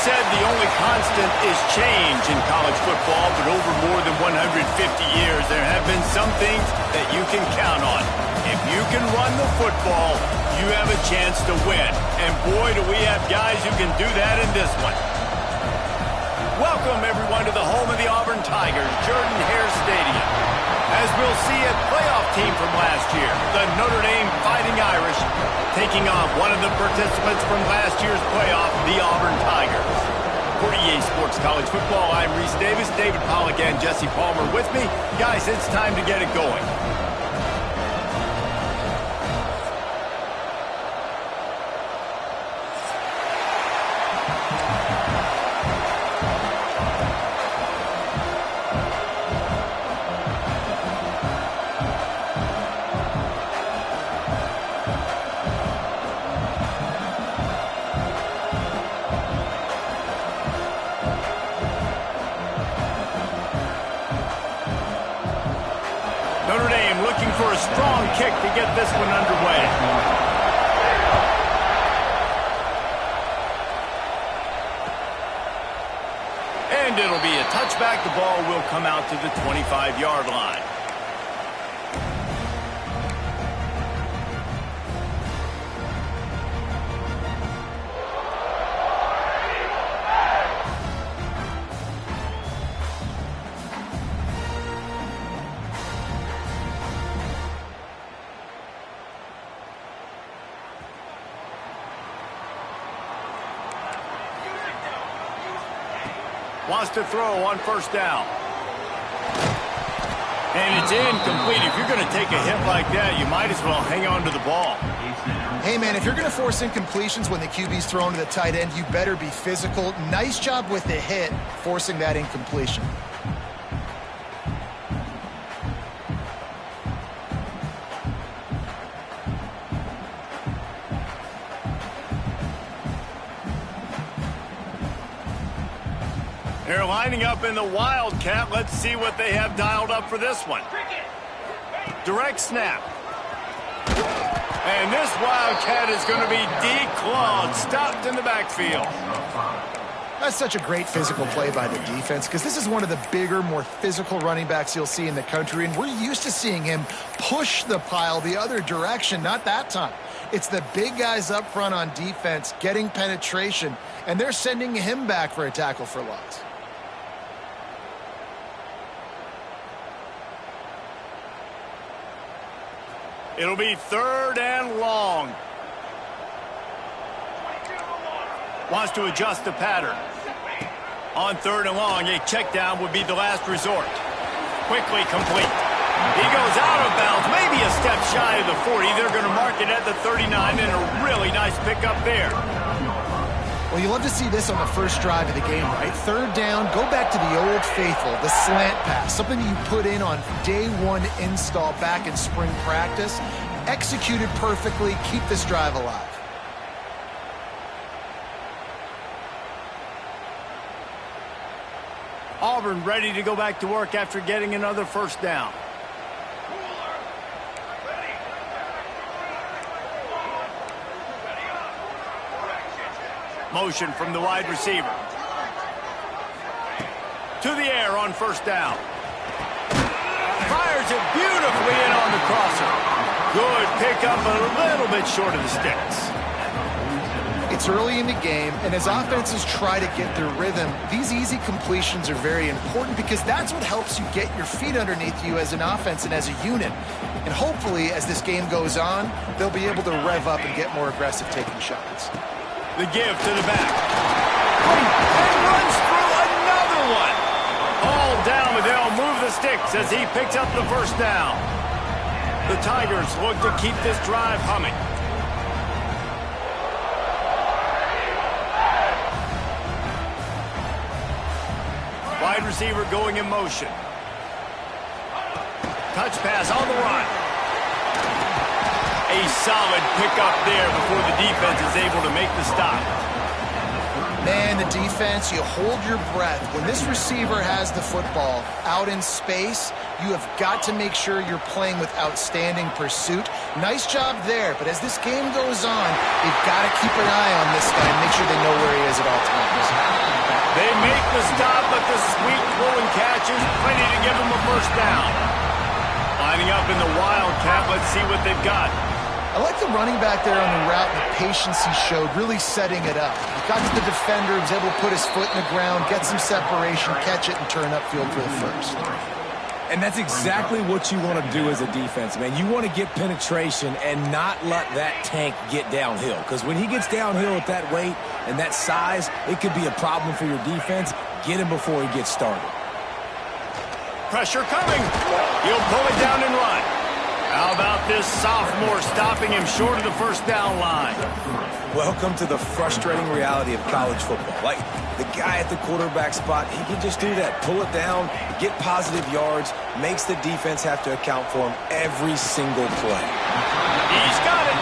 said the only constant is change in college football, but over more than 150 years, there have been some things that you can count on. If you can run the football, you have a chance to win. And boy, do we have guys who can do that in this one. Welcome, everyone, to the home of the Auburn Tigers, Jordan-Hare Stadium. As we'll see, a playoff team from last year, the Notre Dame Fighting Irish, taking on one of the participants from last year's playoff, the Auburn Tigers. For EA Sports College Football, I'm Reese Davis, David Pollack, and Jesse Palmer with me. Guys, it's time to get it going. Notre Dame looking for a strong kick to get this one underway. And it'll be a touchback. The ball will come out to the 25-yard line. Wants to throw on first down. And it's incomplete. If you're going to take a hit like that, you might as well hang on to the ball. Hey, man, if you're going to force incompletions when the QB's thrown to the tight end, you better be physical. Nice job with the hit, forcing that incompletion. They're lining up in the Wildcat. Let's see what they have dialed up for this one. Direct snap. And this Wildcat is going to be declawed, stopped in the backfield. That's such a great physical play by the defense because this is one of the bigger, more physical running backs you'll see in the country, and we're used to seeing him push the pile the other direction, not that time. It's the big guys up front on defense getting penetration, and they're sending him back for a tackle for loss. It'll be third and long. Wants to adjust the pattern. On third and long, a check down would be the last resort. Quickly complete. He goes out of bounds, maybe a step shy of the 40. They're going to mark it at the 39, and a really nice pickup there. Well, you love to see this on the first drive of the game, right? Third down, go back to the old faithful, the slant pass, something you put in on day one install back in spring practice. Executed perfectly, keep this drive alive. Auburn ready to go back to work after getting another first down. Motion from the wide receiver. To the air on first down. Fires it beautifully in on the crosser. Good pickup, but a little bit short of the sticks. It's early in the game, and as offenses try to get their rhythm, these easy completions are very important because that's what helps you get your feet underneath you as an offense and as a unit. And hopefully, as this game goes on, they'll be able to rev up and get more aggressive taking shots. The give to the back. And runs through another one. All down, but they'll move the sticks as he picks up the first down. The Tigers look to keep this drive humming. Wide receiver going in motion. Touch pass on the run. A solid pickup there before the defense is able to make the stop. Man, the defense, you hold your breath. When this receiver has the football out in space, you have got to make sure you're playing with outstanding pursuit. Nice job there, but as this game goes on, you've got to keep an eye on this guy and make sure they know where he is at all times. They make the stop, but the sweet throw and catch is plenty to give them a first down. Lining up in the Wildcat, let's see what they've got. I like the running back there on the route and the patience he showed, really setting it up. He got to the defender, he was able to put his foot in the ground, get some separation, catch it, and turn upfield for the first. And that's exactly what you want to do as a defense, man. You want to get penetration and not let that tank get downhill. Because when he gets downhill at that weight and that size, it could be a problem for your defense. Get him before he gets started. Pressure coming. He'll pull it down and run. How about this sophomore stopping him short of the first down line? Welcome to the frustrating reality of college football. Like, the guy at the quarterback spot, he can just do that. Pull it down, get positive yards, makes the defense have to account for him every single play. He's got it.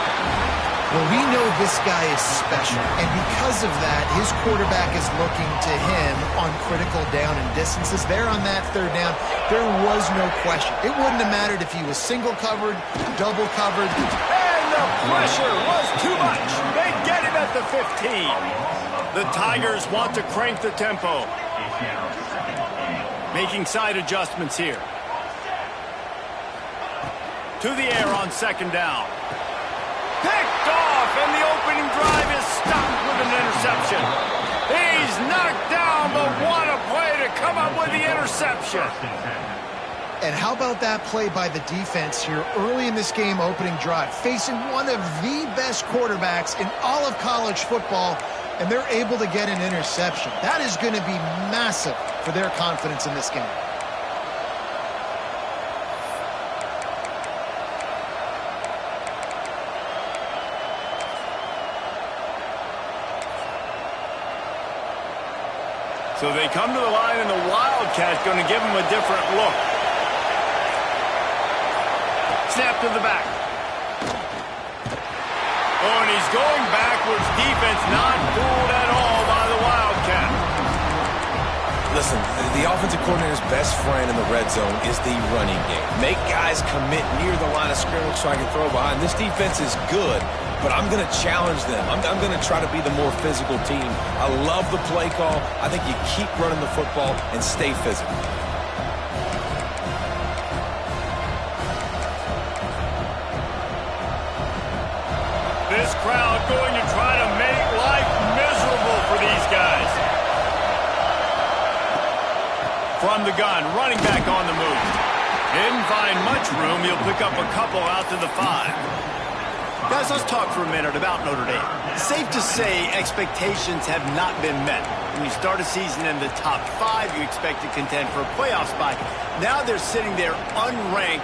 Well, we know this guy is special, and because of that, his quarterback is looking to him on critical down and distances. There on that third down, there was no question. It wouldn't have mattered if he was single covered, double covered. And the pressure was too much. They get him at the 15. The Tigers want to crank the tempo. Making side adjustments here. To the air on second down. Picked off, and the opening drive is stopped with an interception. He's knocked down, but what a play to come up with the interception. And how about that play by the defense here early in this game opening drive, facing one of the best quarterbacks in all of college football, and they're able to get an interception. That is going to be massive for their confidence in this game. So they come to the line, and the Wildcat's going to give him a different look. Snap to the back. Oh, and he's going backwards. Defense not fooled at all by the Wildcat. Listen, the offensive coordinator's best friend in the red zone is the running game. Make guys commit near the line of scrimmage so I can throw behind. This defense is good, but I'm going to challenge them. I'm going to try to be the more physical team. I love the play call. I think you keep running the football and stay physical. This crowd going to try to make life miserable for these guys. From the gun, running back on the move. Didn't find much room. He'll pick up a couple out to the 5. Guys, let's talk for a minute about Notre Dame. Safe to say expectations have not been met. When you start a season in the top 5, you expect to contend for a playoff spot. Now they're sitting there unranked.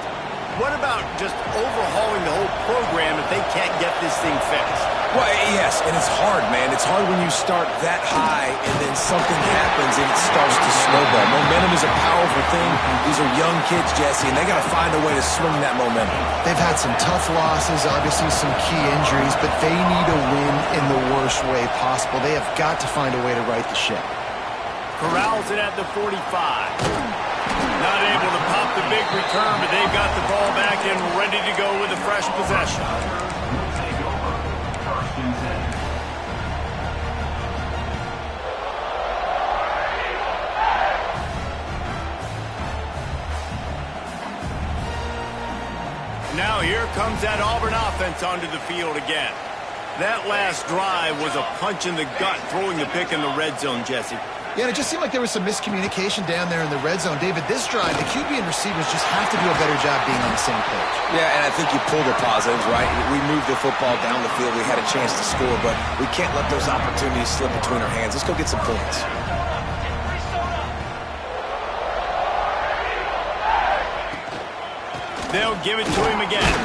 What about just overhauling the whole program if they can't get this thing fixed? Well, yes, and it's hard, man. It's hard when you start that high and then something happens and it starts to snowball. Momentum is a powerful thing. These are young kids, Jesse, and they got to find a way to swing that momentum. They've had some tough losses, obviously some key injuries, but they need a win in the worst way possible. They have got to find a way to right the ship. Corrals it at the 45. Not able to pop the big return, but they've got the ball back and ready to go with a fresh possession. Now here comes that Auburn offense onto the field again. That last drive was a punch in the gut, throwing the pick in the red zone, Jesse. Yeah, and it just seemed like there was some miscommunication down there in the red zone. David, this drive, the QB and receivers just have to do a better job being on the same page. Yeah, and I think you pull the positives, right? We moved the football down the field. We had a chance to score, but we can't let those opportunities slip between our hands. Let's go get some points. They'll give it to him again.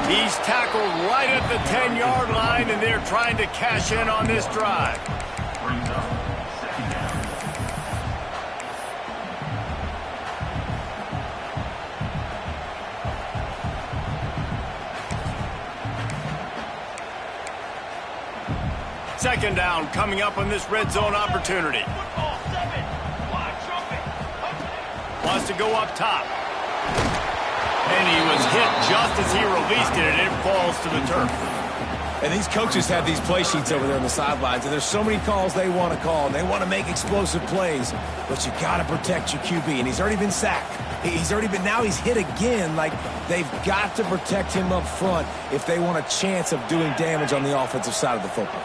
He's tackled right at the 10-yard line, and they're trying to cash in on this drive. Second down coming up on this red zone opportunity. Wants to go up top. And he was hit just as he released it, and it falls to the turf. And these coaches have these play sheets over there on the sidelines, and there's so many calls they want to call, and they want to make explosive plays, but you got to protect your QB, and he's already been sacked. Now he's hit again. Like, they've got to protect him up front if they want a chance of doing damage on the offensive side of the football.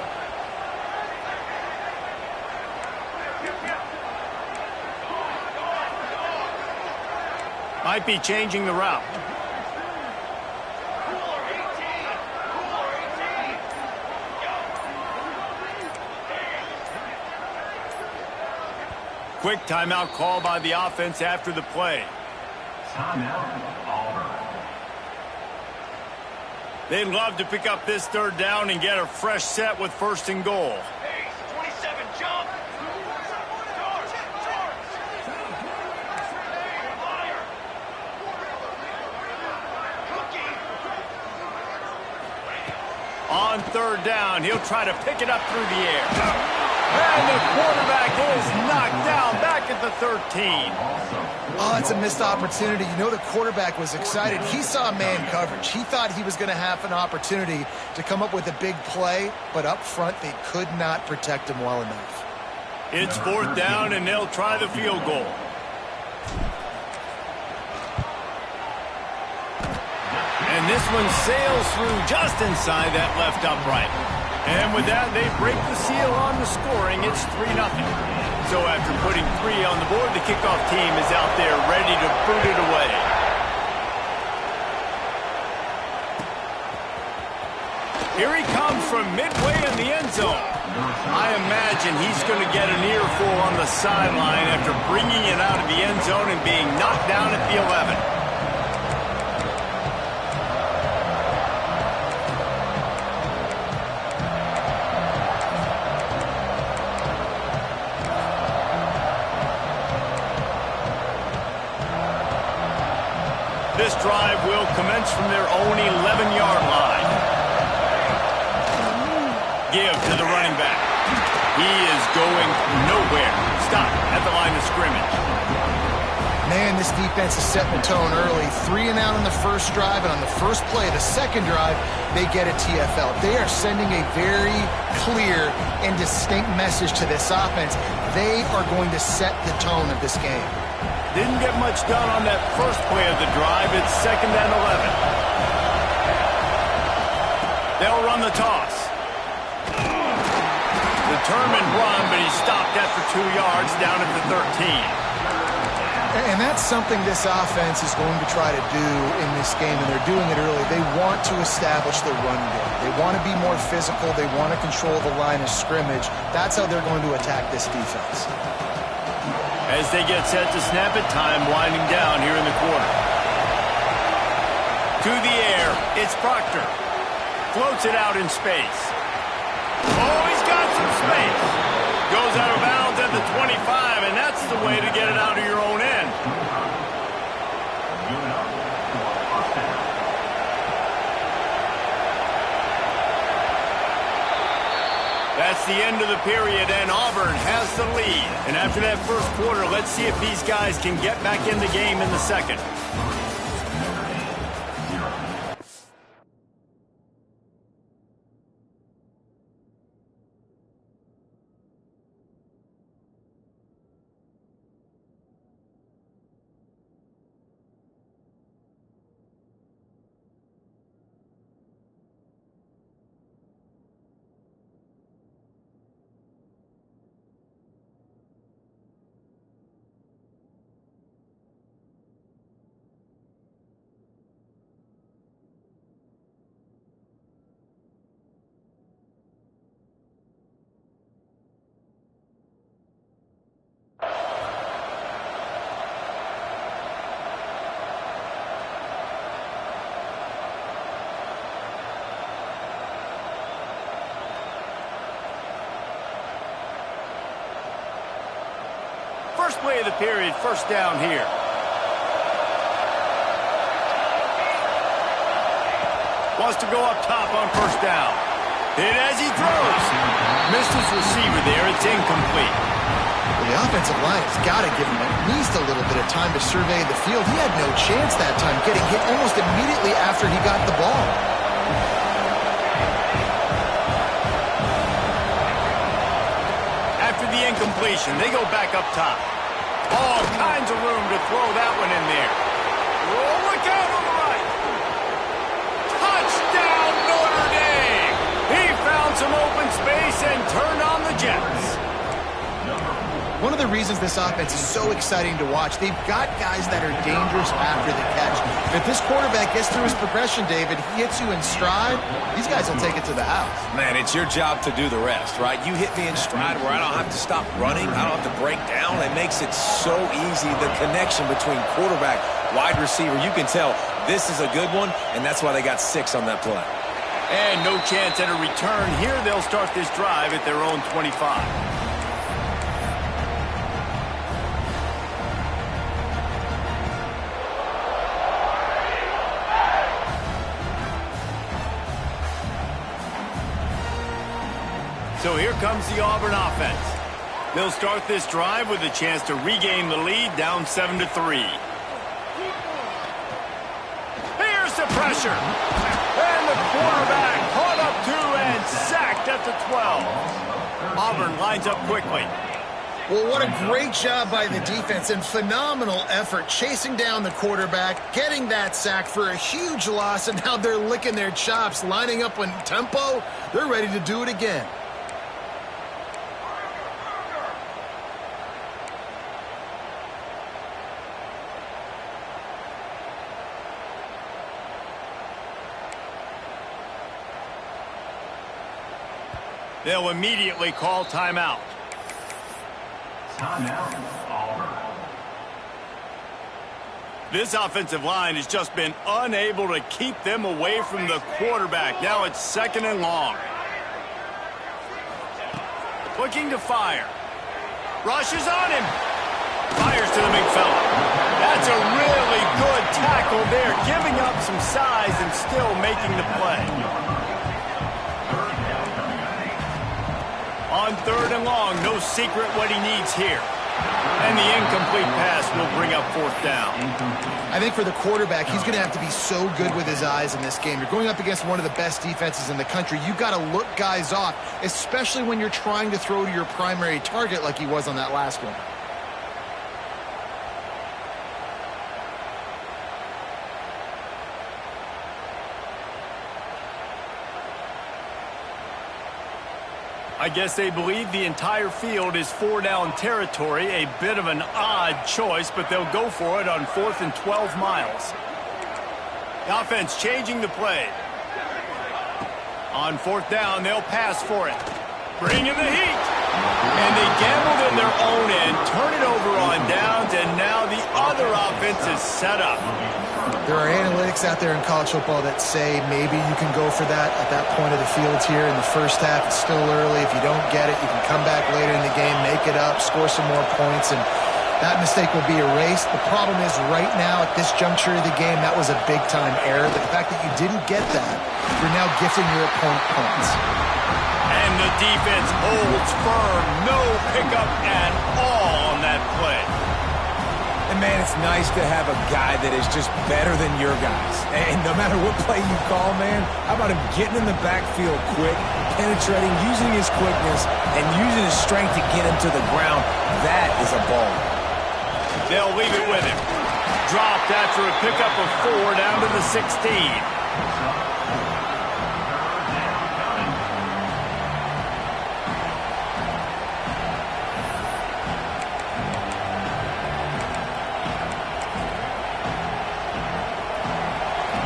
Might be changing the route. Quick timeout call by the offense after the play. Timeout, Auburn. They'd love to pick up this third down and get a fresh set with 1st and goal. On 3rd down, he'll try to pick it up through the air. And the quarterback is knocked down back at the 13. Oh, it's a missed opportunity. You know, the quarterback was excited. He saw man coverage. He thought he was going to have an opportunity to come up with a big play, but up front they could not protect him well enough. It's 4th down, and they'll try the field goal. And this one sails through just inside that left upright. And with that, they break the seal on the scoring. It's 3-0. So after putting 3 on the board, the kickoff team is out there ready to boot it away. Here he comes from midway in the end zone. I imagine he's going to get an earful on the sideline after bringing it out of the end zone and being knocked down at the 11. This drive will commence from their own 11-yard line. Give to the running back. He is going nowhere. Stop at the line of scrimmage. Man, this defense is setting the tone early. 3 and out on the first drive, and on the first play of the second drive, they get a TFL. They are sending a very clear and distinct message to this offense. They are going to set the tone of this game. Didn't get much done on that first play of the drive. It's 2nd and 11. They'll run the toss. Determined run, but he stopped after 2 yards down at the 13. And that's something this offense is going to try to do in this game, and they're doing it early. They want to establish the run game. They want to be more physical. They want to control the line of scrimmage. That's how they're going to attack this defense. As they get set to snap it, time winding down here in the quarter. To the air, it's Proctor. Floats it out in space. Oh, he's got some space. Goes out of bounds at the 25, and that's the way to get it out of your own end. That's the end of the period, and Auburn has the lead. And after that first quarter, let's see if these guys can get back in the game in the second. First play of the period, 1st down here. Wants to go up top on 1st down. Hit as he throws. Missed his receiver there. It's incomplete. Well, the offensive line has got to give him at least a little bit of time to survey the field. He had no chance that time, getting hit almost immediately after he got the ball. After the incompletion, they go back up top. All kinds of room to throw that one in there. Oh, look out on the right. Touchdown, Notre Dame. He found some open space and turned on the Jets. One of the reasons this offense is so exciting to watch, they've got guys that are dangerous after the catch. If this quarterback gets through his progression, David, he hits you in stride, these guys will take it to the house. Man, it's your job to do the rest, right? You hit me in stride where I don't have to stop running, I don't have to break down. It makes it so easy, the connection between quarterback, wide receiver. You can tell this is a good one, and that's why they got 6 on that play. And no chance at a return here. They'll start this drive at their own 25. So here comes the Auburn offense. They'll start this drive with a chance to regain the lead, down 7-3. Here's the pressure. And the quarterback caught up 2 and sacked at the 12. Auburn lines up quickly. Well, what a great job by the defense and phenomenal effort chasing down the quarterback, getting that sack for a huge loss, and now they're licking their chops, lining up on tempo. They're ready to do it again. They'll immediately call timeout. Timeout, Auburn. This offensive line has just been unable to keep them away from the quarterback. Now it's 2nd and long. Looking to fire. Rushes on him. Fires to the big fella. That's a really good tackle there, giving up some size and still making the play. On 3rd and long, no secret what he needs here. And the incomplete pass will bring up 4th down. I think for the quarterback, he's going to have to be so good with his eyes in this game. You're going up against one of the best defenses in the country. You've got to look guys off, especially when you're trying to throw to your primary target like he was on that last one. I guess they believe the entire field is 4-down territory. A bit of an odd choice, but they'll go for it on 4th and 12 miles. The offense changing the play. On 4th down, they'll pass for it. Bring in the heat. And they gambled in their own end, turn it over on downs, and now the other offense is set up. There are analytics out there in college football that say maybe you can go for that at that point of the field here in the first half. It's still early. If you don't get it, you can come back later in the game, make it up, score some more points, and that mistake will be erased. The problem is right now at this juncture of the game, that was a big-time error. But the fact that you didn't get that, you're now gifting your opponent points. And the defense holds firm. No pickup at all on that play. And, man, it's nice to have a guy that is just better than your guys. And no matter what play you call, man, how about him getting in the backfield quick, penetrating, using his quickness, and using his strength to get him to the ground? That is a ball. They'll leave it with him. Dropped after a pickup of 4 down to the 16.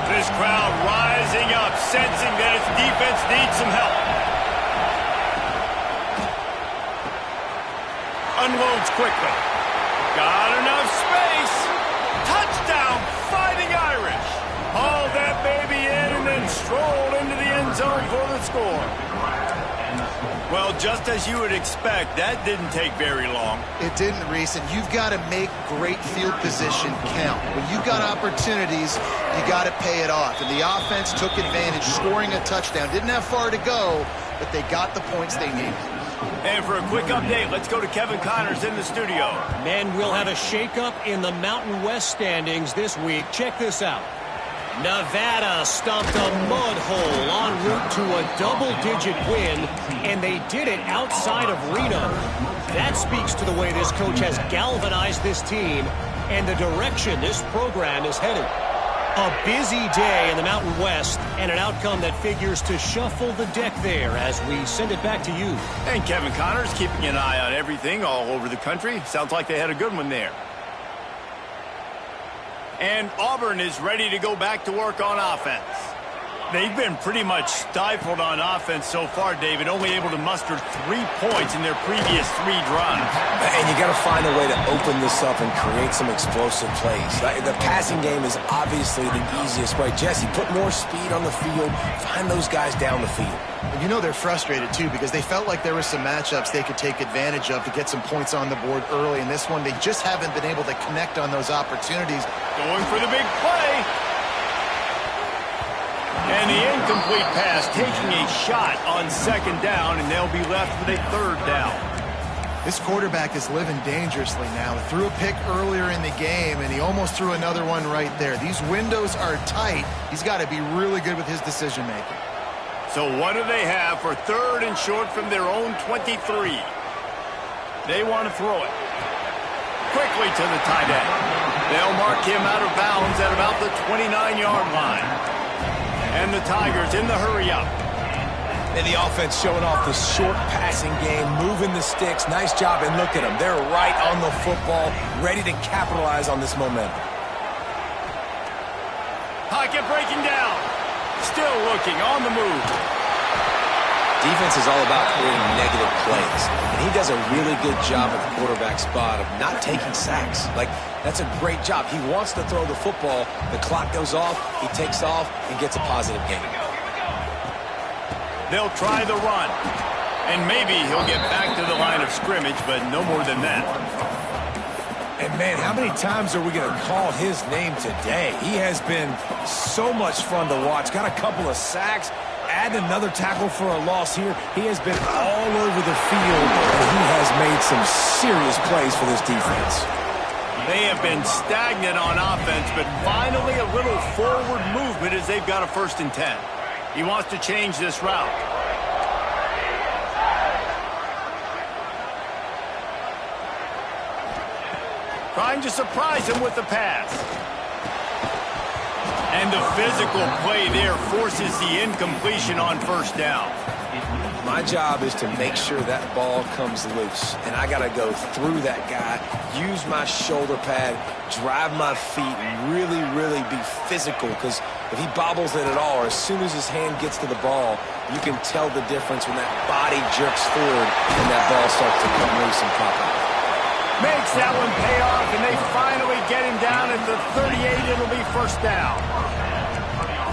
This crowd rising up, sensing that its defense needs some help. Unloads quickly. Got enough space. Touchdown, Fighting Irish. Hauled that baby in and then strolled into the end zone for the score. Well, just as you would expect, that didn't take very long. It didn't, Reese, and you've got to make great field position count. When you've got opportunities, you got to pay it off. And the offense took advantage, scoring a touchdown. Didn't have far to go, but they got the points they needed. And for a quick update, let's go to Kevin Connors in the studio. Men will have a shakeup in the Mountain West standings this week. Check this out. Nevada stomped a mud hole en route to a double-digit win, and they did it outside of Reno. That speaks to the way this coach has galvanized this team and the direction this program is headed. A busy day in the Mountain West and an outcome that figures to shuffle the deck there as we send it back to you. And Kevin Connors keeping an eye on everything all over the country. Sounds like they had a good one there. And Auburn is ready to go back to work on offense. They've been pretty much stifled on offense so far, David, only able to muster 3 points in their previous 3 drives. And you got to find a way to open this up and create some explosive plays. The passing game is obviously the easiest way. Jesse, put more speed on the field. Find those guys down the field. And you know they're frustrated, too, because they felt like there were some matchups they could take advantage of to get some points on the board early. In this one, they just haven't been able to connect on those opportunities. Going for the big play. And the incomplete pass, taking a shot on 2nd down, and they'll be left with a 3rd down. This quarterback is living dangerously now. He threw a pick earlier in the game, and he almost threw another one right there. These windows are tight. He's got to be really good with his decision-making. So what do they have for 3rd and short from their own 23? They want to throw it. Quickly to the tight end. They'll mark him out of bounds at about the 29-yard line. And the Tigers in the hurry-up. And the offense showing off the short passing game, moving the sticks. Nice job, and look at them. They're right on the football, ready to capitalize on this momentum. Pocket breaking down. Still looking on the move. Defense is all about creating negative plays, and he does a really good job at the quarterback spot of not taking sacks. That's a great job. He wants to throw the football. The clock goes off, he takes off, and gets a positive gain. They'll try the run, and maybe he'll get back to the line of scrimmage, but no more than that. And, man, how many times are we going to call his name today? He has been so much fun to watch. Got a couple of sacks. Add another tackle for a loss here. He has been all over the field, and he has made some serious plays for this defense. They have been stagnant on offense, but finally a little forward movement as they've got a 1st and 10. He wants to change this route. Trying to surprise him with the pass. And the physical play there forces the incompletion on 1st down. My job is to make sure that ball comes loose, and I got to go through that guy, use my shoulder pad, drive my feet, and really, really be physical, because if he bobbles it at all, or as soon as his hand gets to the ball, you can tell the difference when that body jerks forward and that ball starts to come loose and pop out. Makes that one pay off, and they finally get him down at the 38. It'll be 1st down.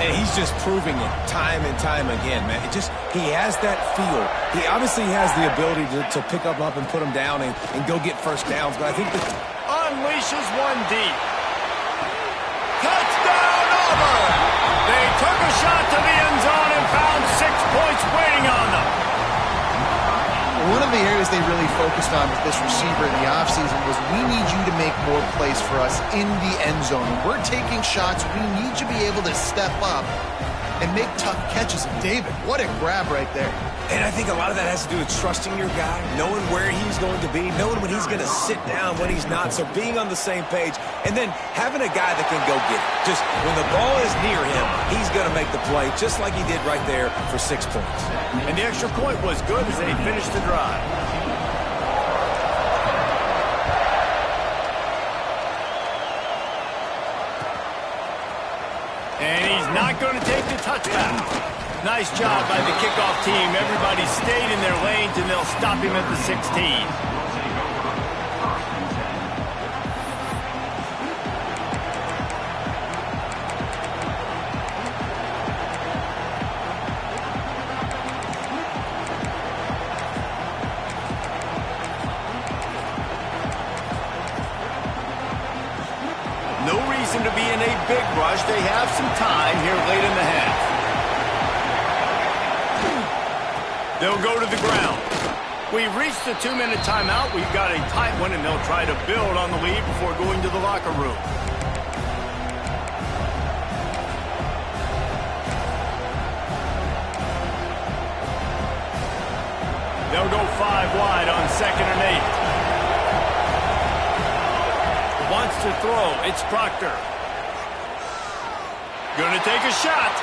And he's just proving it time and time again, man. He has that feel. He obviously has the ability to pick up and put him down and go get 1st downs, but I think that unleashes one deep. Touchdown, Auburn! They took a shot to the end zone and found 6 points waiting on them. One of the areas they really focused on with this receiver in the offseason was we need you to make more plays for us in the end zone. When we're taking shots, we need you to be able to step up and make tough catches. And David, what a grab right there. And I think a lot of that has to do with trusting your guy, knowing where he's going to be, knowing when he's going to sit down, when he's not. So being on the same page, and then having a guy that can go get it. Just when the ball is near him, he's going to make the play, just like he did right there for 6 points. And the extra point was good as they finished the drive. And he's not going to take the touchback. Nice job by the kickoff team. Everybody stayed in their lanes, and they'll stop him at the 16. they have some time here late in the half. They'll go to the ground. We've reached the 2-minute timeout. We've got a tight one, and they'll try to build on the lead before going to the locker room. They'll go 5 wide on 2nd and 8. Wants to throw. It's Proctor. Gonna take a shot.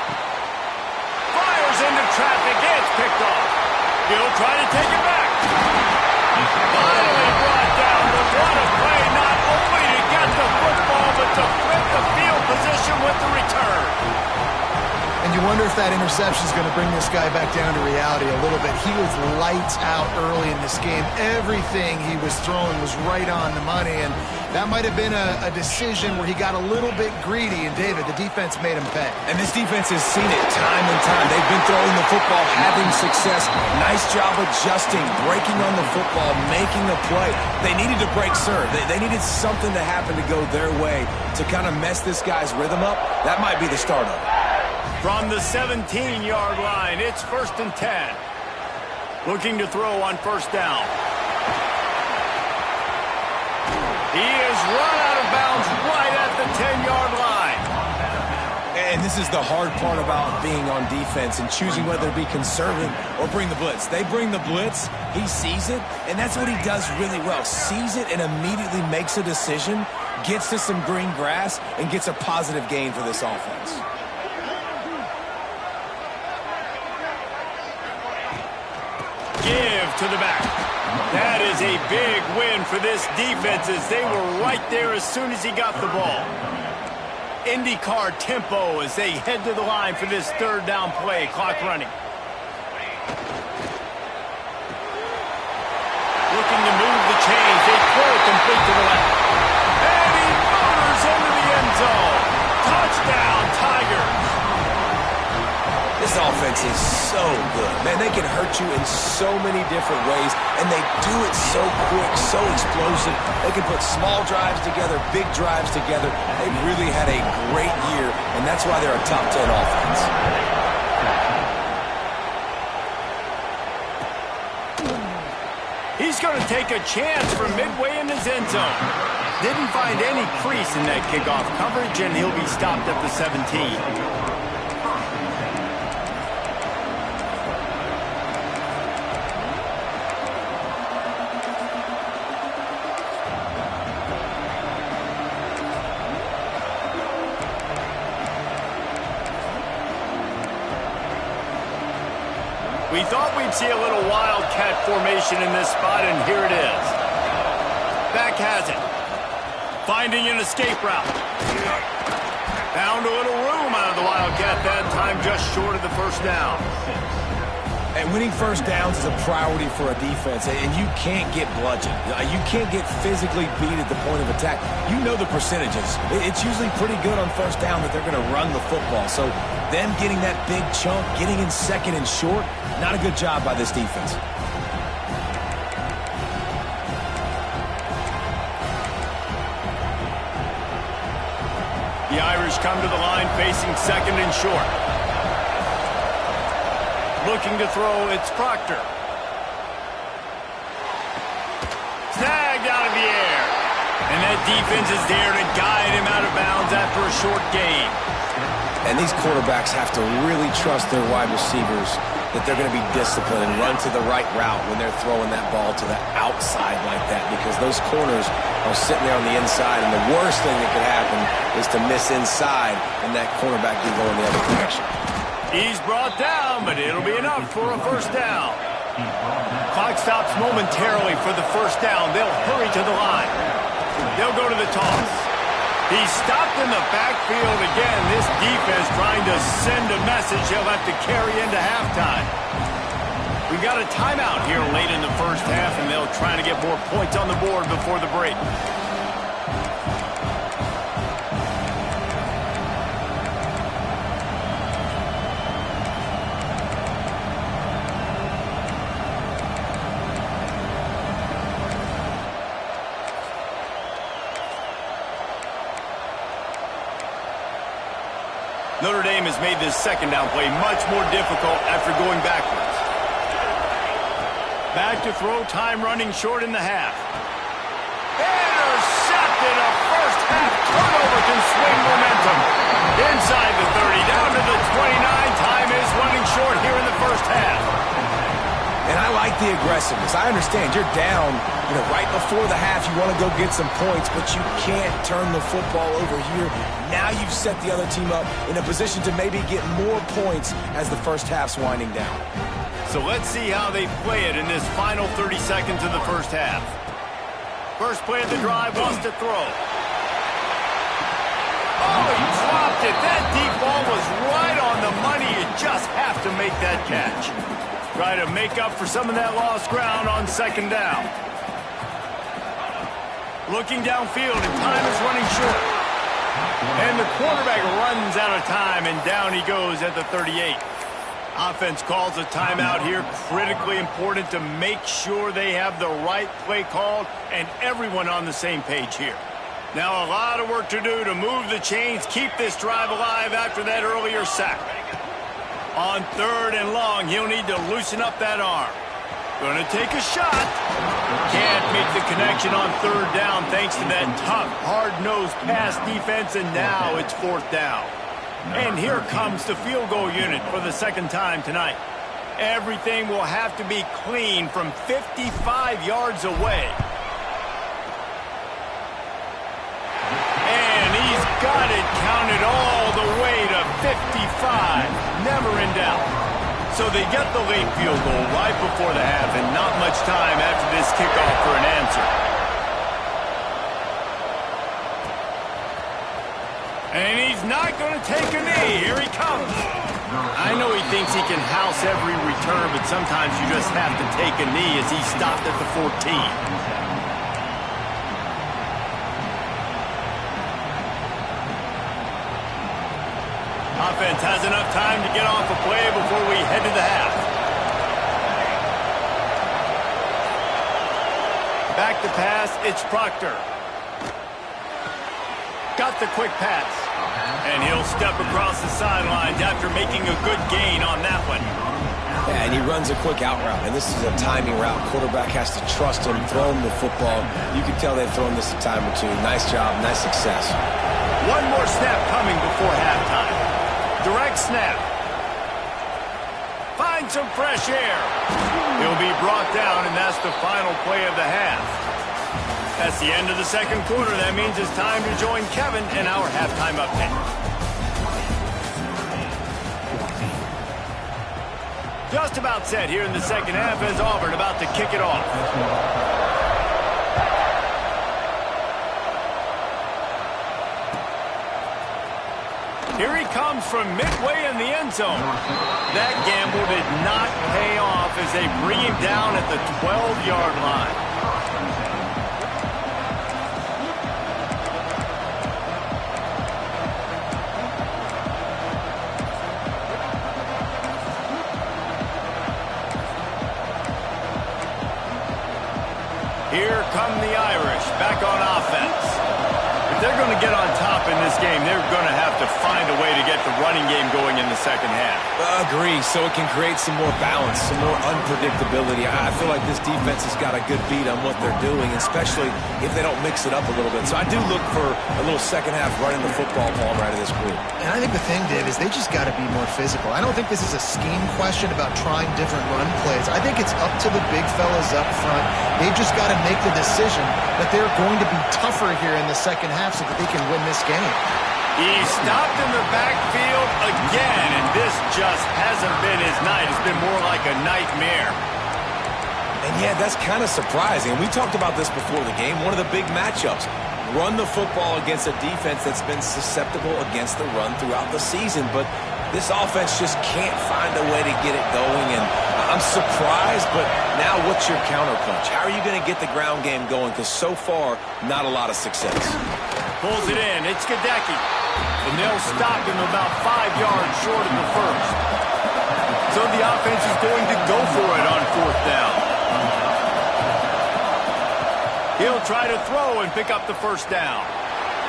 Fires into traffic. It's picked off. He'll try to take it back. Finally brought down, but what a play, not only to get the football, but to flip the field position with the return. And you wonder if that interception is going to bring this guy back down to reality a little bit. He was lights out early in this game. Everything he was throwing was right on the money, and that might have been a decision where he got a little bit greedy, and David, the defense made him pay. And this defense has seen it time and time. They've been throwing the football, having success. Nice job adjusting, breaking on the football, making a play. They needed to break serve. They needed something to happen to go their way to kind of mess this guy's rhythm up. That might be the start of it. From the 17-yard line, it's 1st and 10. Looking to throw on 1st down. He is run out of bounds right at the 10-yard line. And this is the hard part about being on defense and choosing whether to be conservative or bring the blitz. They bring the blitz, he sees it, and that's what he does really well. Sees it and immediately makes a decision, gets to some green grass, and gets a positive gain for this offense. Give to the back. That is a big win for this defense as they were right there as soon as he got the ball. IndyCar tempo as they head to the line for this 3rd down play. Clock running. Looking to move the chains. They throw it complete to the left. And he motors into the end zone. Touchdown, Tigers. This offense is so good. Man, they can hurt you in so many different ways, and they do it so quick, so explosive. They can put small drives together, big drives together. They've really had a great year, and that's why they're a top 10 offense. He's going to take a chance from midway in his end zone. Didn't find any crease in that kickoff coverage, and he'll be stopped at the 17. We thought we'd see a little wildcat formation in this spot, and here it is. Back has it. Finding an escape route. Found a little room out of the wildcat that time, just short of the 1st down. And winning 1st downs is a priority for a defense, and you can't get bludgeoned. You can't get physically beat at the point of attack. You know the percentages. It's usually pretty good on 1st down that they're going to run the football. So them getting that big chunk, getting in 2nd and short, not a good job by this defense. The Irish come to the line facing 2nd and short. Looking to throw, it's Proctor. Snagged out of the air. And that defense is there to guide him out of bounds after a short gain. And these quarterbacks have to really trust their wide receivers that they're going to be disciplined and run to the right route when they're throwing that ball to the outside like that, because those corners are sitting there on the inside, and the worst thing that could happen is to miss inside and that cornerback can go in the other direction. He's brought down, but it'll be enough for a 1st down. Clock stops momentarily for the 1st down. They'll hurry to the line. They'll go to the toss. He's stopped in the backfield again. This defense trying to send a message he'll have to carry into halftime. We've got a timeout here late in the 1st half, and they'll try to get more points on the board before the break. Notre Dame has made this second down play much more difficult after going backwards. Back to throw, time running short in the half. Intercepted, a first half turnover can swing momentum. Inside the 30, down to the 29. Time is running short here in the first half. And I like the aggressiveness. I understand you're down, right before the half. You want to go get some points, but you can't turn the football over here. Now you've set the other team up in a position to maybe get more points as the first half's winding down. So let's see how they play it in this final 30 seconds of the first half. First play of the drive wants to throw. Oh, he dropped it. That deep ball was right on the money. You just have to make that catch. Try to make up for some of that lost ground on second down. Looking downfield, and time is running short. And the quarterback runs out of time, and down he goes at the 38. Offense calls a timeout here. Critically important to make sure they have the right play called and everyone on the same page here. Now a lot of work to do to move the chains, keep this drive alive after that earlier sack. On third and long, he'll need to loosen up that arm. Gonna take a shot. Can't make the connection on third down thanks to that tough, hard-nosed pass defense, and now it's fourth down. And here comes the field goal unit for the second time tonight. Everything will have to be clean from 55 yards away. And he's got it counted all the way to 55. Never in doubt. So they get the late field goal right before the half, and not much time after this kickoff for an answer. And he's not going to take a knee. Here he comes. I know he thinks he can house every return, but sometimes you just have to take a knee as he stopped at the 14. Offense has enough time to get off a play before we head to the half. Back to pass, it's Proctor. Got the quick pass. And he'll step across the sidelines after making a good gain on that one. Yeah, and he runs a quick out route, and this is a timing route. Quarterback has to trust him, throw him the football. You can tell they've thrown this a time or two. Nice job, nice success. One more snap coming before halftime. Direct snap. Find some fresh air. He'll be brought down, and that's the final play of the half. That's the end of the second quarter. That means it's time to join Kevin in our halftime update. Just about set here in the second half as Auburn about to kick it off. Here he comes from midway in the end zone. That gamble did not pay off as they bring him down at the 12-yard line. Here come the Irish back on offense. If they're going to get on top in this game, they're going to have to find a way to get the running game going in the second half. Agree, so it can create some more balance, some more unpredictability. I feel like this defense has got a good beat on what they're doing, especially if they don't mix it up a little bit. So I do look for a little second half running the football ball right of this group. And I think the thing, Dave, is they just got to be more physical. I don't think this is a scheme question about trying different run plays. I think it's up to the big fellas up front. They've just got to make the decision that they're going to be tougher here in the second half so that they can win this game. He stopped in the backfield again, and this just hasn't been his night. It's been more like a nightmare. And yeah, that's kind of surprising. We talked about this before the game. One of the big matchups. Run the football against a defense that's been susceptible against the run throughout the season. But this offense just can't find a way to get it going. And I'm surprised, but now what's your counterpunch? How are you going to get the ground game going? Because so far, not a lot of success. Pulls it in. It's Gadecki. And they'll stop him about 5 yards short of the first. So the offense is going to go for it on fourth down. He'll try to throw and pick up the first down.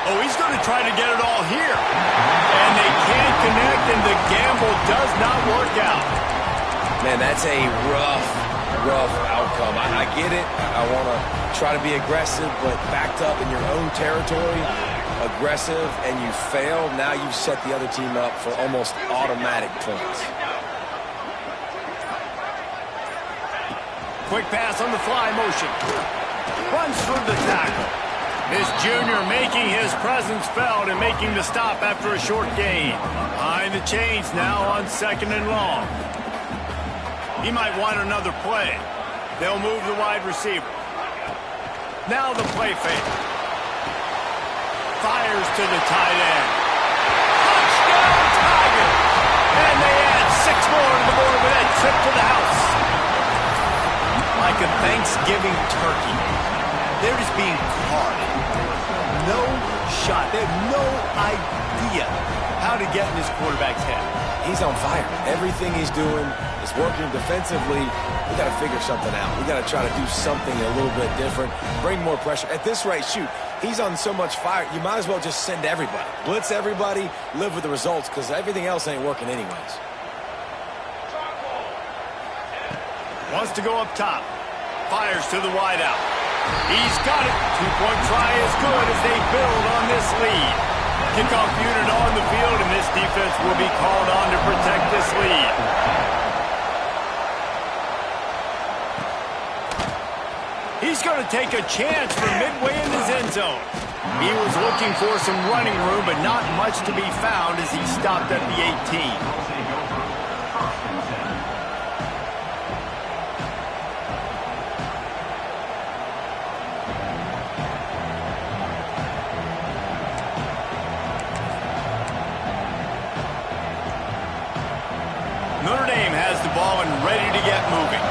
Oh, he's going to try to get it all here. And they can't connect, and the gamble does not work out. Man, that's a rough outcome. I get it. I want to try to be aggressive, but backed up in your own territory, aggressive, and you fail. Now you've set the other team up for almost automatic points. Quick pass on the fly motion. Runs through the tackle. This junior making his presence felt and making the stop after a short gain. Behind the chains now on 2nd and long. He might want another play. They'll move the wide receiver. Now the play fake. Fires to the tight end. Touchdown, Tigers! And they add 6 more to the board with that trip to the house. Like a Thanksgiving turkey. They're just being carded. No shot. They have no idea how to get in this quarterback's head. He's on fire. Everything he's doing is working defensively. We got to figure something out. We got to try to do something a little bit different. Bring more pressure. At this rate, shoot, he's on so much fire, you might as well just send everybody. Blitz everybody, live with the results, because everything else ain't working anyways. Wants to go up top. Fires to the wideout. He's got it. 2-point try is good as they build on this lead. Kickoff unit on the field, and this defense will be called on to protect this lead. He's going to take a chance from midway in his end zone. He was looking for some running room, but not much to be found as he stopped at the 18. Notre Dame has the ball and ready to get moving.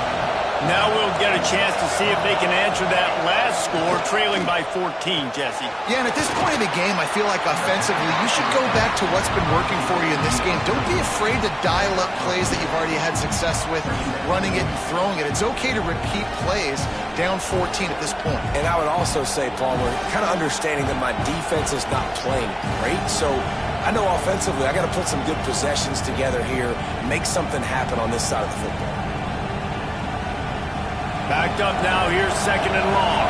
Now we'll get a chance to see if they can answer that last score, trailing by 14, Jesse. Yeah, and at this point in the game, I feel like offensively, you should go back to what's been working for you in this game. Don't be afraid to dial up plays that you've already had success with, running it and throwing it. It's okay to repeat plays down 14 at this point. And I would also say, Palmer, kind of understanding that my defense is not playing great, so I know offensively I got to put some good possessions together here, make something happen on this side of the football. Backed up now, here's 2nd and long.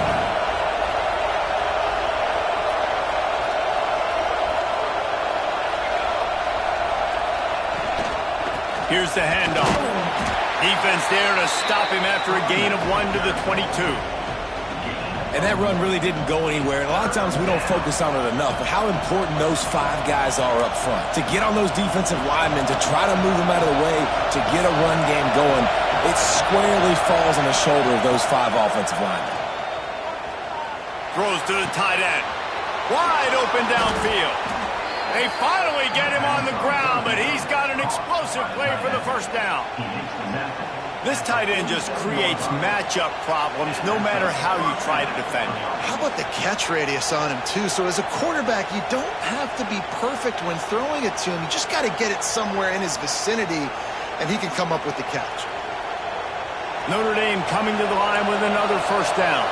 Here's the handoff. Defense there to stop him after a gain of 1 to the 22. And that run really didn't go anywhere. And a lot of times we don't focus on it enough, but how important those 5 guys are up front. To get on those defensive linemen, to try to move them out of the way, to get a run game going, it squarely falls on the shoulder of those 5 offensive linemen. Throws to the tight end. Wide open downfield. They finally get him on the ground, but he's got an explosive play for the first down. This tight end just creates matchup problems no matter how you try to defend him. How about the catch radius on him, too? So as a quarterback, you don't have to be perfect when throwing it to him. You just got to get it somewhere in his vicinity, and he can come up with the catch. Notre Dame coming to the line with another first down.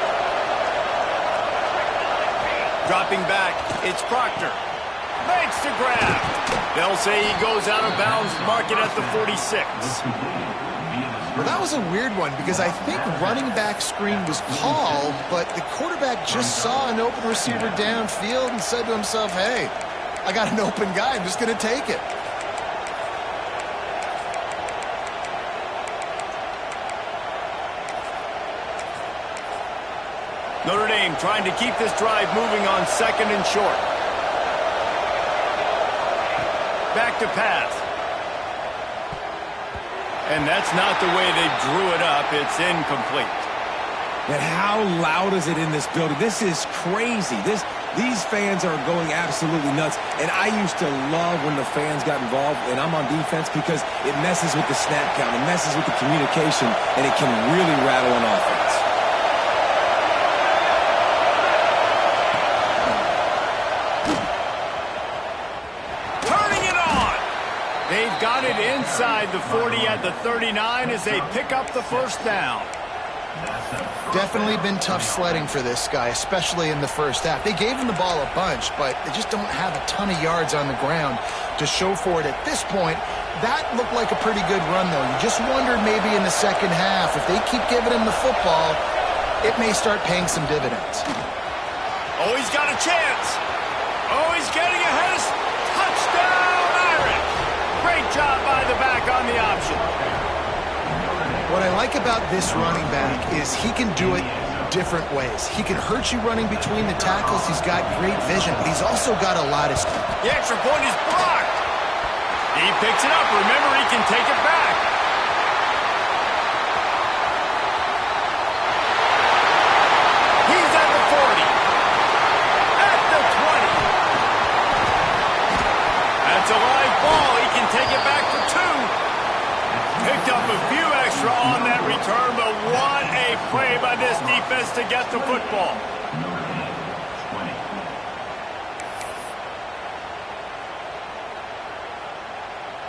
Dropping back, it's Proctor. Makes the grab. They'll say he goes out of bounds, mark it at the 46. Well, that was a weird one because I think running back screen was called, but the quarterback just saw an open receiver downfield and said to himself, hey, I got an open guy. I'm just going to take it. Notre Dame trying to keep this drive moving on 2nd and short. Back to pass. And that's not the way they drew it up. It's incomplete. And how loud is it in this building? This is crazy. These fans are going absolutely nuts. And I used to love when the fans got involved, and I'm on defense because it messes with the snap count. It messes with the communication, and it can really rattle an offense. They've got it inside the 40 at the 39 as they pick up the first down. Definitely been tough sledding for this guy, especially in the first half. They gave him the ball a bunch, but they just don't have a ton of yards on the ground to show for it at this point. That looked like a pretty good run, though. You just wondered maybe in the second half, if they keep giving him the football, it may start paying some dividends. Oh, he's got a chance. Oh, he's getting ahead. Touchdown, Irish. Great job by the back on the option. What I like about this running back is he can do it different ways. He can hurt you running between the tackles. He's got great vision, but he's also got a lot of... The extra point is blocked. He picks it up. Remember, he can take it back. He's at the 40. At the 20. That's a live ball. He can take it back for 2. Picked up a few extra on that return, but what a play by this defense to get the football.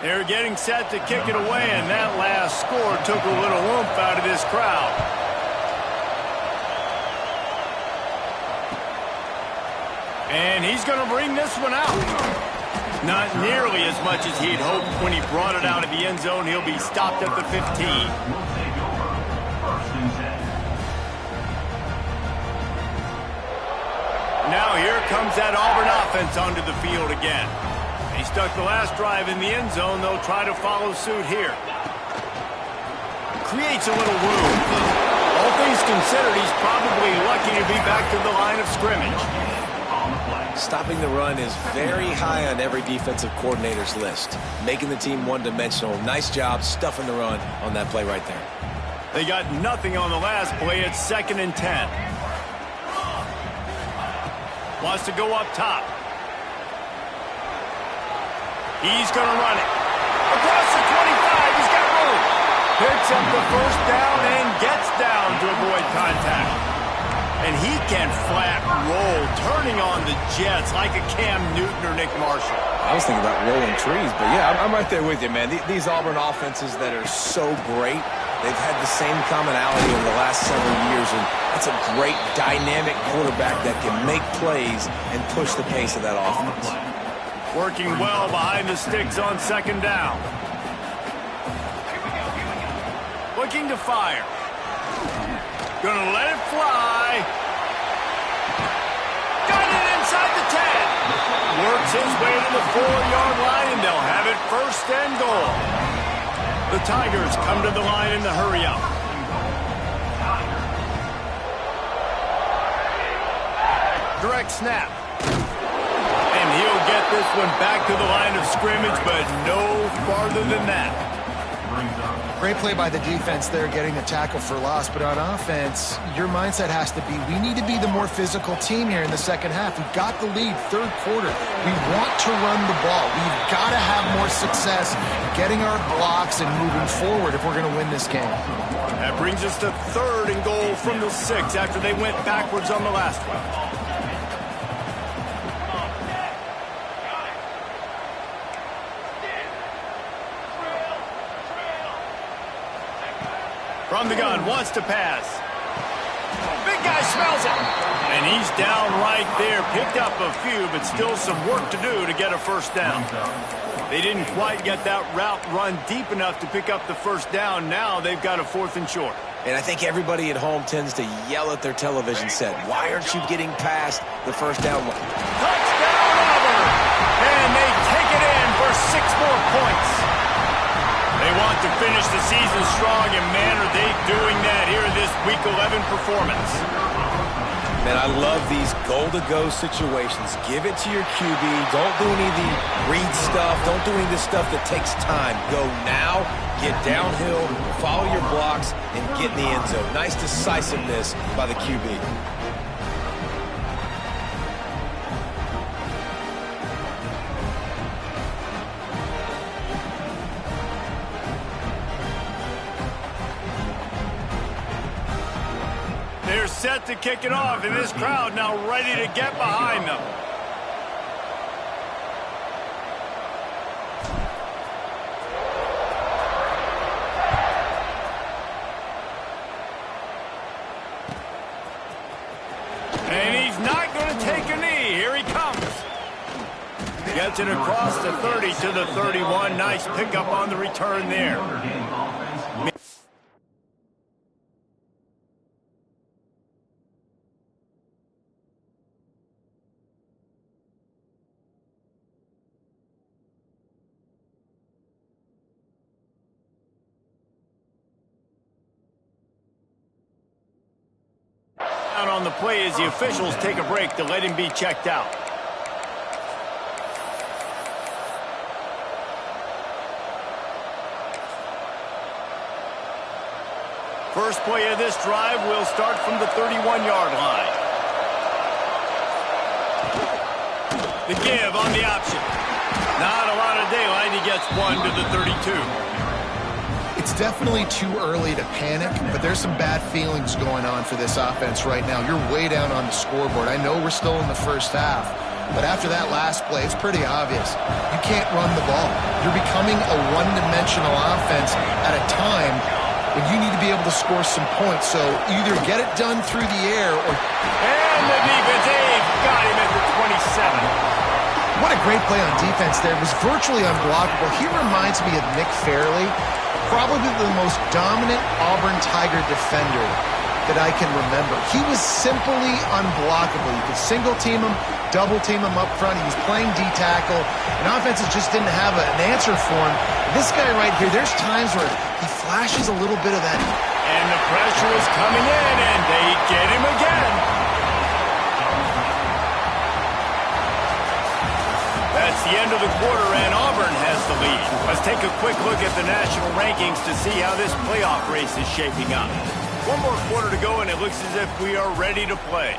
They're getting set to kick it away, and that last score took a little oomph out of this crowd. And he's going to bring this one out. Not nearly as much as he'd hoped when he brought it out of the end zone. He'll be stopped at the 15. Now here comes that Auburn offense onto the field again. He stuck the last drive in the end zone. They'll try to follow suit here. Creates a little room. All things considered, he's probably lucky to be back to the line of scrimmage. Stopping the run is very high on every defensive coordinator's list. Making the team one-dimensional. Nice job stuffing the run on that play right there. They got nothing on the last play. It's 2nd and 10. Wants to go up top. He's going to run it. Across the 25. He's got room. Picks up the first down and gets down to avoid contact. And he can flat roll, turning on the jets like a Cam Newton or Nick Marshall. I was thinking about rolling trees, but yeah, I'm right there with you, man. These Auburn offenses that are so great, they've had the same commonality over the last several years, and that's a great dynamic quarterback that can make plays and push the pace of that offense. Working well behind the sticks on 2nd down. Looking to fire. Gonna let it fly. Got it inside the 10. Works his way to the 4-yard line, and they'll have it 1st and goal. The Tigers come to the line in the hurry-up. Direct snap. And he'll get this one back to the line of scrimmage, but no farther than that. Great play by the defense there, getting the tackle for loss. But on offense, your mindset has to be, we need to be the more physical team here in the second half. We've got the lead, 3rd quarter. We want to run the ball. We've got to have more success getting our blocks and moving forward if we're going to win this game. That brings us to 3rd and goal from the 6 after they went backwards on the last one. From the gun, wants to pass. Big guy smells it. And he's down right there. Picked up a few, but still some work to do to get a 1st down. They didn't quite get that route run deep enough to pick up the 1st down. Now they've got a 4th and short. And I think everybody at home tends to yell at their television set. Why aren't you getting past the 1st down? Touchdown, Auburn! And they take it in for 6 more points. They want to finish the season strong, and man, are they doing that here in this Week 11 performance. Man, I love these goal-to-go situations. Give it to your QB. Don't do any of the read stuff. Don't do any of the stuff that takes time. Go now, get downhill, follow your blocks, and get in the end zone. Nice decisiveness by the QB. They're set to kick it off, and this crowd now ready to get behind them. Cuts it across the 30 to the 31. Nice pickup on the return there. Out on the play as the officials take a break to let him be checked out. First play of this drive will start from the 31-yard line. The give on the option. Not a lot of daylight. He gets one to the 32. It's definitely too early to panic, but there's some bad feelings going on for this offense right now. You're way down on the scoreboard. I know we're still in the first half, but after that last play, it's pretty obvious. You can't run the ball. You're becoming a one-dimensional offense at a time when you need to be able to score some points. So either get it done through the air or... And the defense got him at the 27. What a great play on defense there. It was virtually unblockable. He reminds me of Nick Fairley, probably the most dominant Auburn Tiger defender that I can remember. He was simply unblockable. You could single team him, double team him up front. He was playing D-tackle, and offenses just didn't have an answer for him. This guy right here, there's times where he flashes a little bit of that. And the pressure is coming in, and they get him again. That's the end of the quarter, and Auburn has the lead. Let's take a quick look at the national rankings to see how this playoff race is shaping up. One more quarter to go, and it looks as if we are ready to play.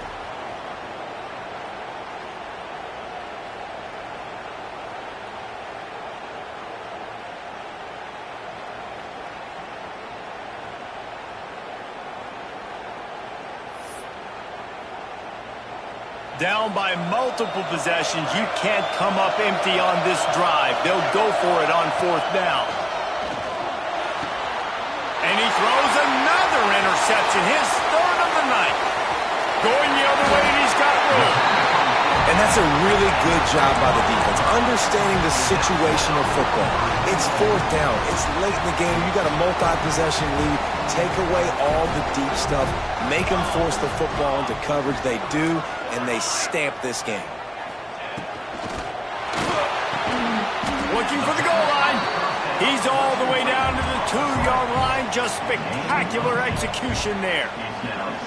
Down by multiple possessions, you can't come up empty on this drive. They'll go for it on fourth down. And he throws another interception, his third of the night. Going the other way, and he's got room. And that's a really good job by the defense, understanding the situation of football. It's fourth down. It's late in the game. You got a multi-possession lead. Take away all the deep stuff. Make them force the football into coverage. They do, and they stamp this game. Looking for the goal line. He's all the way down to the 2-yard line. Just spectacular execution there.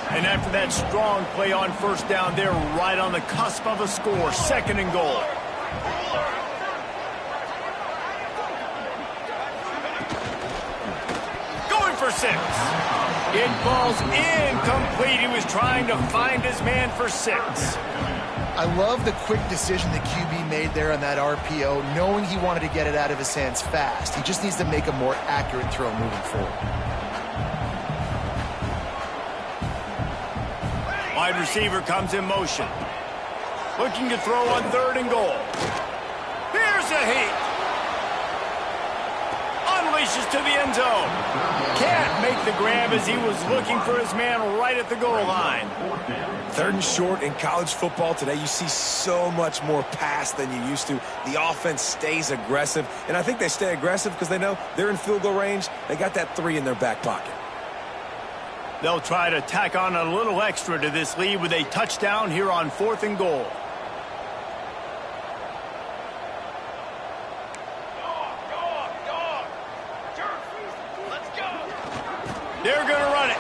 And after that strong play on first down, they're right on the cusp of a score. Second and goal. Going for 6. It falls incomplete. He was trying to find his man for 6. I love the quick decision the QB made there on that RPO, knowing he wanted to get it out of his hands fast. He just needs to make a more accurate throw moving forward. Wide receiver comes in motion. Looking to throw on third and goal. Here's a heat. Unleashes to the end zone. Can't make the grab as he was looking for his man right at the goal line. Third and short in college football today, you see so much more pass than you used to. The offense stays aggressive, and I think they stay aggressive because they know they're in field goal range. They got that 3 in their back pocket. They'll try to tack on a little extra to this lead with a touchdown here on fourth and goal. They're going to run it.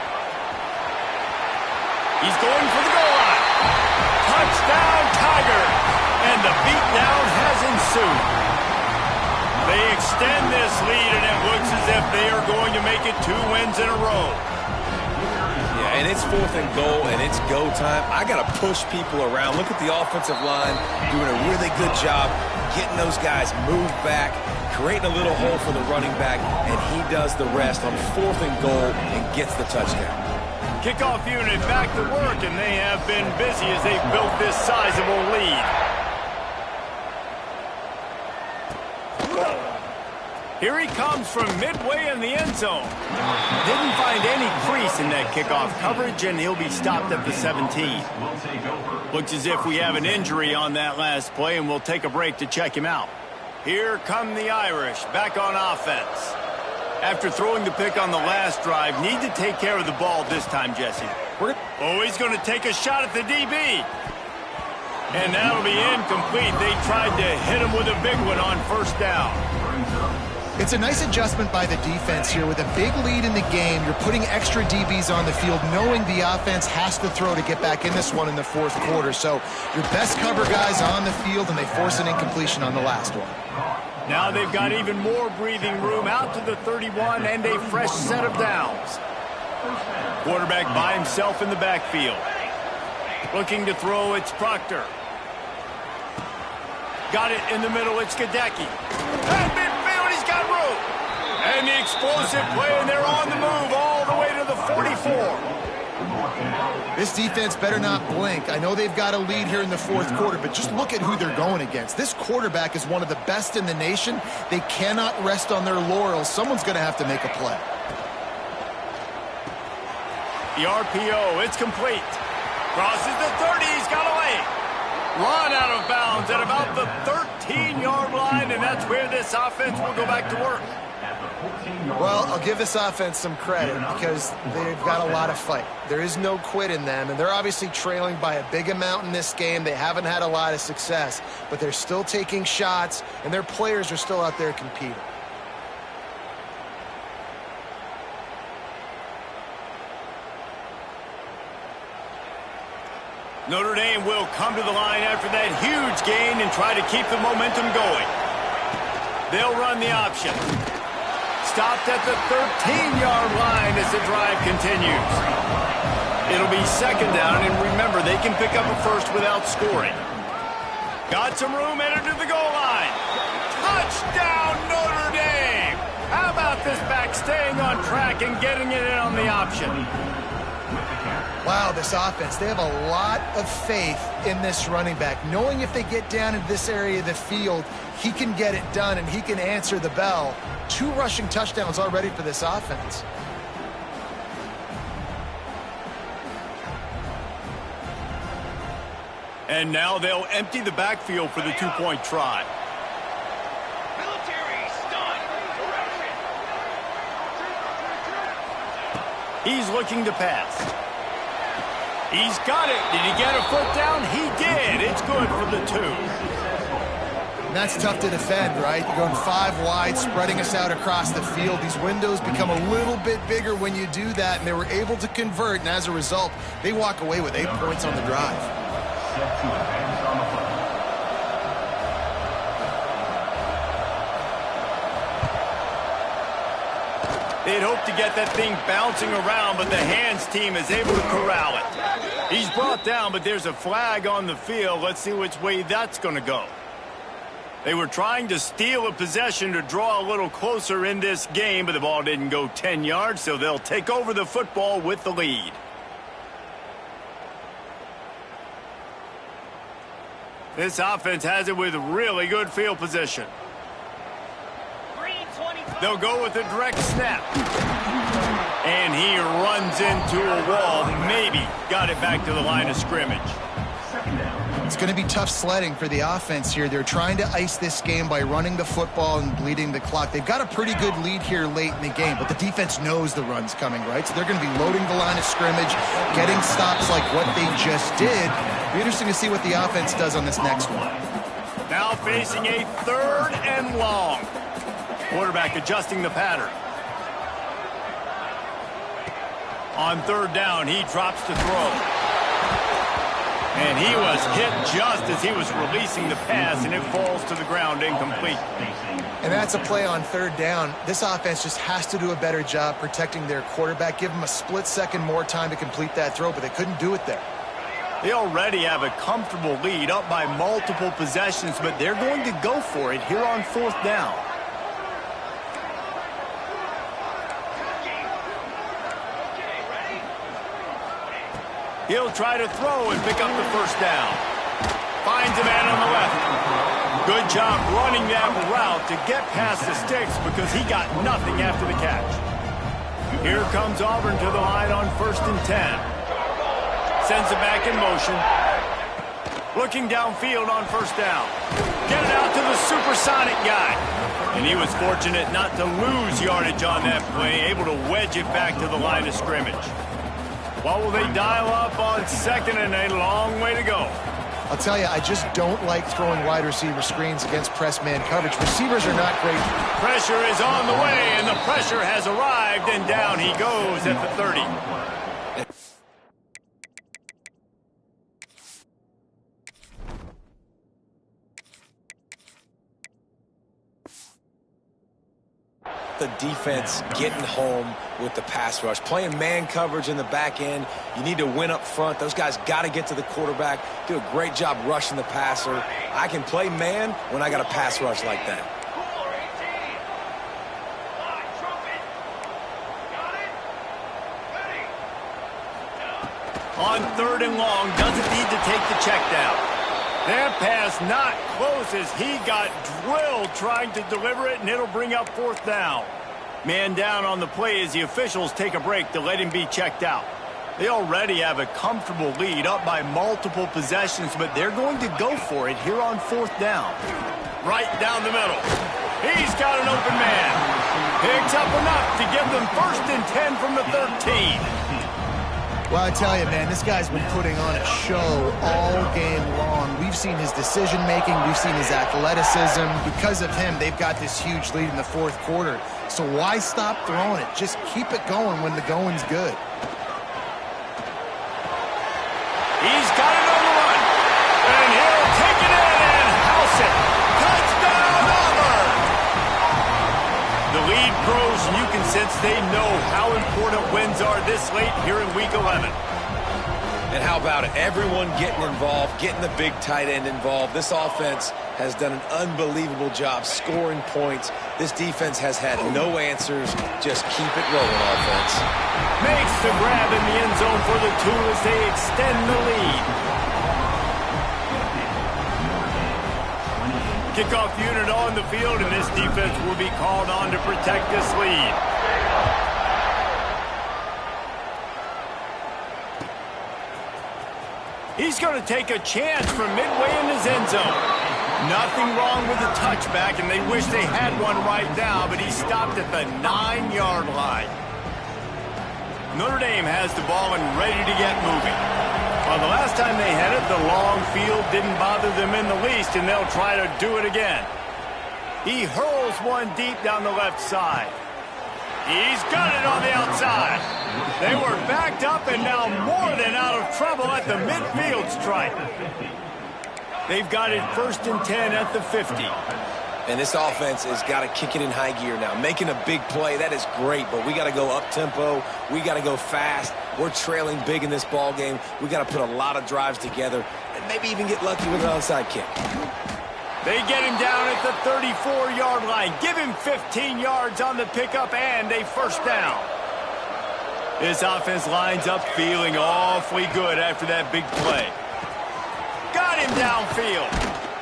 He's going for the goal line. Touchdown, Tiger. And the beatdown has ensued. They extend this lead, and it looks as if they are going to make it 2 wins in a row. Yeah, and it's fourth and goal, and it's go time. I got to push people around. Look at the offensive line doing a really good job getting those guys moved back, creating a little hole for the running back, and he does the rest on fourth and goal and gets the touchdown. Kickoff unit back to work, and they have been busy as they've built this sizable lead. Here he comes from midway in the end zone. Didn't find any crease in that kickoff coverage, and he'll be stopped at the 17. Looks as if we have an injury on that last play, and we'll take a break to check him out. Here come the Irish, back on offense. After throwing the pick on the last drive, need to take care of the ball this time, Jesse. Oh, he's going to take a shot at the DB. And that'll be incomplete. They tried to hit him with a big one on first down. It's a nice adjustment by the defense here. With a big lead in the game, you're putting extra DBs on the field, knowing the offense has to throw to get back in this one in the fourth quarter. So your best cover guys on the field, and they force an incompletion on the last one. Now they've got even more breathing room out to the 31 and a fresh set of downs. Quarterback by himself in the backfield. Looking to throw, it's Proctor. Got it in the middle, it's Gadecki. At midfield, he's got room. And the explosive play, and they're on the move all the way to the 44. This defense better not blink. I know they've got a lead here in the fourth quarter, but just look at who they're going against. This quarterback is one of the best in the nation. They cannot rest on their laurels. Someone's going to have to make a play. The RPO, it's complete. Crosses the 30, he's got away. Run out of bounds at about the 13-yard line, and that's where this offense will go back to work. Well, I'll give this offense some credit because they've got a lot of fight. There is no quit in them, and they're obviously trailing by a big amount in this game. They haven't had a lot of success, but they're still taking shots, and their players are still out there competing. Notre Dame will come to the line after that huge gain and try to keep the momentum going. They'll run the option. Stopped at the 13-yard line as the drive continues. It'll be second down, and remember, they can pick up a first without scoring. Got some room, headed to the goal line. Touchdown, Notre Dame! How about this back staying on track and getting it in on the option? Wow, this offense, they have a lot of faith in this running back, knowing if they get down into this area of the field, he can get it done and he can answer the bell. 2 rushing touchdowns already for this offense. And now they'll empty the backfield for the 2-point try. He's looking to pass. He's got it. Did he get a foot down? He did. It's good for the 2. And that's tough to defend, right? You're going 5 wide, spreading us out across the field. These windows become a little bit bigger when you do that, and they were able to convert, and as a result, they walk away with 8 points on the drive. They'd hoped to get that thing bouncing around, but the hands team is able to corral it. He's brought down, but there's a flag on the field. Let's see which way that's going to go. They were trying to steal a possession to draw a little closer in this game, but the ball didn't go 10 yards, so they'll take over the football with the lead. This offense has it with really good field position. They'll go with a direct snap. And he runs into a wall. Maybe got it back to the line of scrimmage. It's going to be tough sledding for the offense here. They're trying to ice this game by running the football and bleeding the clock. They've got a pretty good lead here late in the game, but the defense knows the run's coming, right? So they're going to be loading the line of scrimmage, getting stops like what they just did. It'll be interesting to see what the offense does on this next one. Now facing a 3rd and long. Quarterback adjusting the pattern. On 3rd down, he drops to throw. And he was hit just as he was releasing the pass, and it falls to the ground incomplete. And that's a play on 3rd down. This offense just has to do a better job protecting their quarterback. Give him a split second more time to complete that throw, but they couldn't do it there. They already have a comfortable lead, up by multiple possessions, but they're going to go for it here on 4th down. He'll try to throw and pick up the 1st down. Finds a man on the left. Good job running that route to get past the sticks because he got nothing after the catch. Here comes Auburn to the line on 1st and 10. Sends it back in motion. Looking downfield on 1st down. Get it out to the supersonic guy. And he was fortunate not to lose yardage on that play, able to wedge it back to the line of scrimmage. What will they dial up on 2nd and a long way to go? I'll tell you, I just don't like throwing wide receiver screens against press man coverage. Receivers are not great. Pressure is on the way, and the pressure has arrived, and down he goes at the 30. The defense getting home with the pass rush. Playing man coverage in the back end. You need to win up front. Those guys got to get to the quarterback. Do a great job rushing the passer. I can play man when I got a pass rush like that. On 3rd and long, doesn't need to take the check down. That pass not close as he got drilled trying to deliver it, and it'll bring up 4th down. Man down on the play as the officials take a break to let him be checked out. They already have a comfortable lead up by multiple possessions, but they're going to go for it here on 4th down. Right down the middle. He's got an open man. Picks up enough to give them 1st and 10 from the 13. Well, I tell you, man, this guy's been putting on a show all game long. We've seen his decision-making. We've seen his athleticism. Because of him, they've got this huge lead in the 4th quarter. So why stop throwing it? Just keep it going when the going's good. He's got it on the run. And he'll take it in and house it. Touchdown, Auburn! The lead grows, and you can sense they know how important wins are this late here in Week 11. And how about it? Everyone getting involved, getting the big tight end involved. This offense has done an unbelievable job scoring points. This defense has had no answers. Just keep it rolling, offense. Makes the grab in the end zone for the 2 as they extend the lead. Kickoff unit on the field, and this defense will be called on to protect this lead. He's going to take a chance from midway in his end zone. Nothing wrong with the touchback, and they wish they had one right now, but he stopped at the 9-yard line. Notre Dame has the ball and ready to get moving. Well, the last time they had it, the long field didn't bother them in the least, and they'll try to do it again. He hurls one deep down the left side. He's got it on the outside. They were backed up and now more than out of trouble at the midfield stripe. They've got it 1st and 10 at the 50. And this offense has got to kick it in high gear now. Making a big play, that is great, but we got to go up-tempo. We got to go fast. We're trailing big in this ball game. We got to put a lot of drives together and maybe even get lucky with an onside kick. They get him down at the 34-yard line. Give him 15 yards on the pickup and a 1st down. This offense lines up feeling awfully good after that big play. Got him downfield.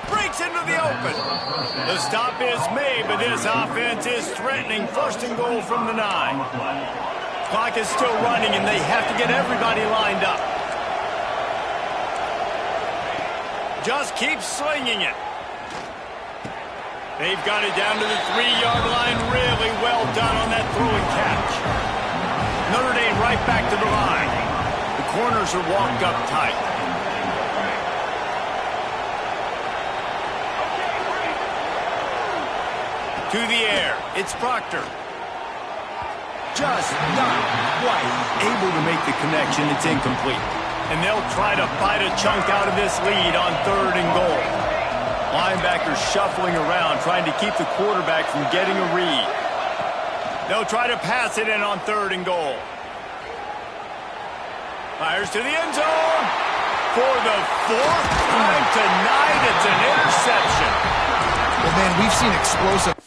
Breaks into the open. The stop is made, but this offense is threatening 1st and goal from the 9. Clock is still running, and they have to get everybody lined up. Just keep slinging it. They've got it down to the 3-yard line. Really well done on that throw and catch. Notre Dame right back to the line. The corners are walked up tight. To the air. It's Proctor. Just not quite able to make the connection. It's incomplete. And they'll try to bite a chunk out of this lead on 3rd and goal. Linebackers shuffling around, trying to keep the quarterback from getting a read. They'll try to pass it in on 3rd and goal. Fires to the end zone. For the 4th time tonight, it's an interception. Well, man, we've seen explosive...